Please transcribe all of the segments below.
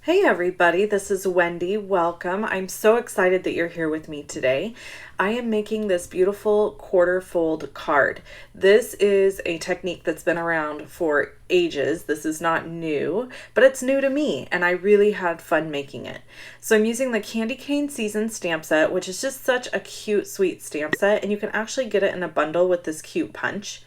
Hey everybody, this is Wendy. Welcome. I'm so excited that you're here with me today. I am making this beautiful quarter fold card. This is a technique that's been around for ages. This is not new, but it's new to me and I really had fun making it. So I'm using the Candy Cane Season stamp set, which is just such a cute, sweet stamp set, and you can actually get it in a bundle with this cute punch.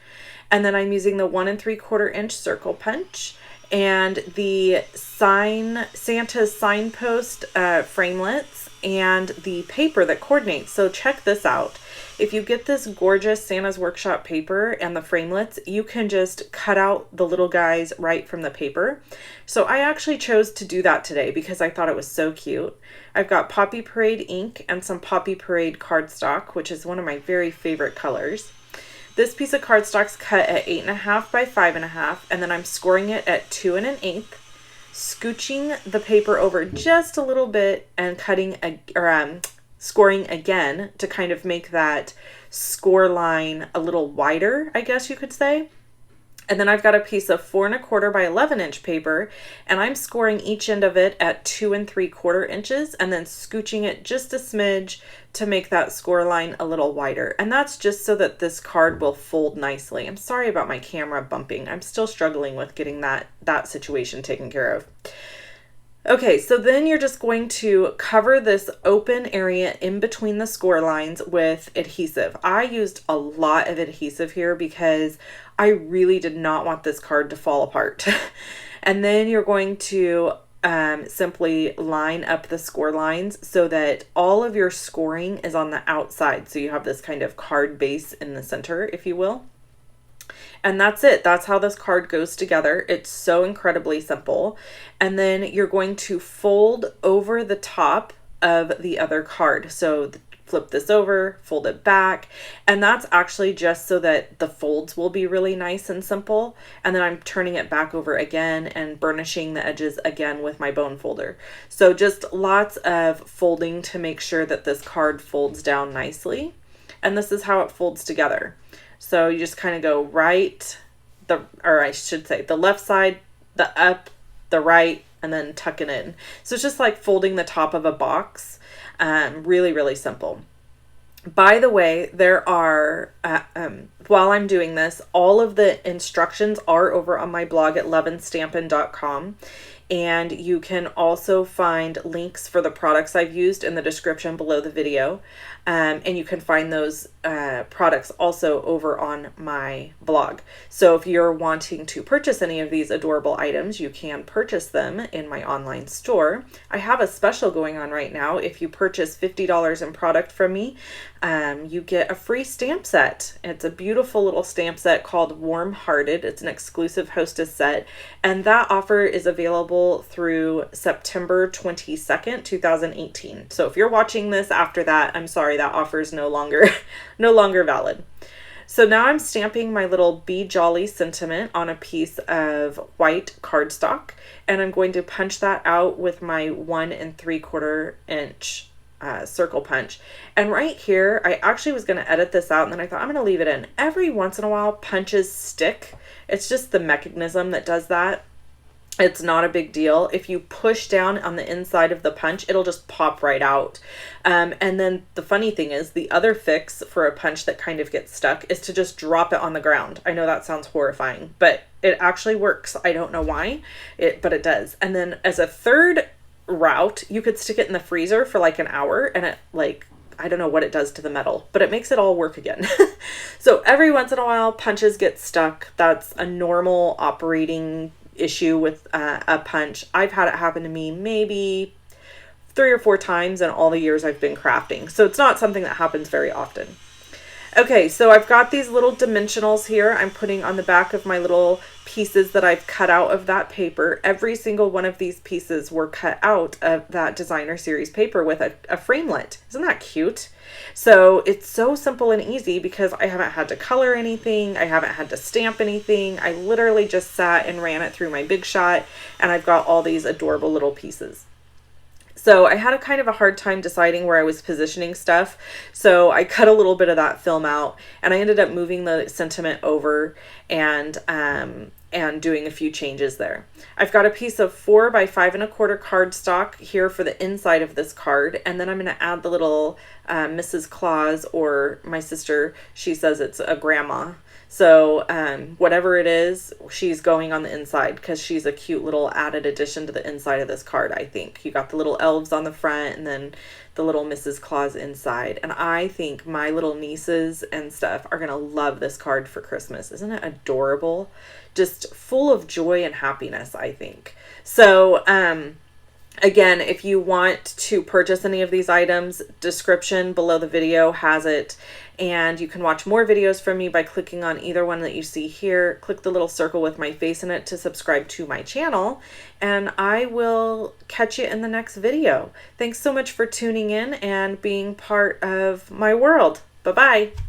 And then I'm using the 1 3/4 inch circle punch and the Santa's signpost framelits and the paper that coordinates. So check this out. If you get this gorgeous Santa's Workshop paper and the framelits, you can just cut out the little guys right from the paper. So I actually chose to do that today because I thought it was so cute. I've got Poppy Parade ink and some Poppy Parade cardstock, which is one of my very favorite colors. This piece of cardstock's cut at 8.5 by 5.5, and then I'm scoring it at 2 1/8, scooching the paper over just a little bit and scoring again to kind of make that score line a little wider, I guess you could say. And then I've got a piece of 4 1/4 by 11 inch paper, and I'm scoring each end of it at 2 3/4 inches and then scooching it just a smidge to make that score line a little wider. And that's just so that this card will fold nicely. I'm sorry about my camera bumping. I'm still struggling with getting that situation taken care of. Okay, so then you're just going to cover this open area in between the score lines with adhesive. I used a lot of adhesive here because I really did not want this card to fall apart. And then you're going to simply line up the score lines so that all of your scoring is on the outside. So you have this kind of card base in the center, if you will. And that's it. That's how this card goes together. It's so incredibly simple. And then you're going to fold over the top of the other card. So flip this over, fold it back. And that's actually just so that the folds will be really nice and simple. And then I'm turning it back over again and burnishing the edges again with my bone folder. So just lots of folding to make sure that this card folds down nicely. And this is how it folds together. So you just kind of go the left side, the up, the right, and then tuck it in. So it's just like folding the top of a box. Really, really simple. By the way, there are, while I'm doing this, all of the instructions are over on my blog at loveandstampin.com. And you can also find links for the products I've used in the description below the video. And you can find those products also over on my blog. So if you're wanting to purchase any of these adorable items, you can purchase them in my online store. I have a special going on right now. If you purchase $50 in product from me, you get a free stamp set. It's a beautiful little stamp set called Warm Hearted. It's an exclusive Hostess set. And that offer is available through September 22nd, 2018. So if you're watching this after that, I'm sorry, that offer is no longer valid. So now I'm stamping my little Be Jolly sentiment on a piece of white cardstock, and I'm going to punch that out with my 1 3/4 inch circle punch. And right here, I actually was going to edit this out, and then I thought I'm going to leave it in. Every once in a while, punches stick. It's just the mechanism that does that. It's not a big deal. If you push down on the inside of the punch, it'll just pop right out. And then the funny thing is, the other fix for a punch that kind of gets stuck is to just drop it on the ground. I know that sounds horrifying, but it actually works. I don't know why, but it does. And then as a third route, you could stick it in the freezer for like an hour, and it I don't know what it does to the metal, but it makes it all work again. So every once in a while, punches get stuck. That's a normal operating issue with a punch. I've had it happen to me maybe 3 or 4 times in all the years I've been crafting. So it's not something that happens very often. Okay, so I've got these little dimensionals here I'm putting on the back of my little pieces that I've cut out of that paper. Every single one of these pieces were cut out of that designer series paper with a framelit. Isn't that cute? So it's so simple and easy because I haven't had to color anything. I haven't had to stamp anything. I literally just sat and ran it through my Big Shot, and I've got all these adorable little pieces. So I had a kind of a hard time deciding where I was positioning stuff. So I cut a little bit of that film out, and I ended up moving the sentiment over and and doing a few changes there. I've got a piece of 4 by 5 1/4 cardstock here for the inside of this card, and then I'm going to add the little Mrs. Claus, or my sister, she says it's a grandma. So whatever it is, she's going on the inside because she's a cute little added addition to the inside of this card, I think. You got the little elves on the front and then the little Mrs. Claus inside. And I think my little nieces and stuff are going to love this card for Christmas. Isn't it adorable? Just full of joy and happiness, I think. So, again, if you want to purchase any of these items, description below the video has it. And you can watch more videos from me by clicking on either one that you see here. Click the little circle with my face in it to subscribe to my channel. And I will catch you in the next video. Thanks so much for tuning in and being part of my world. Bye-bye.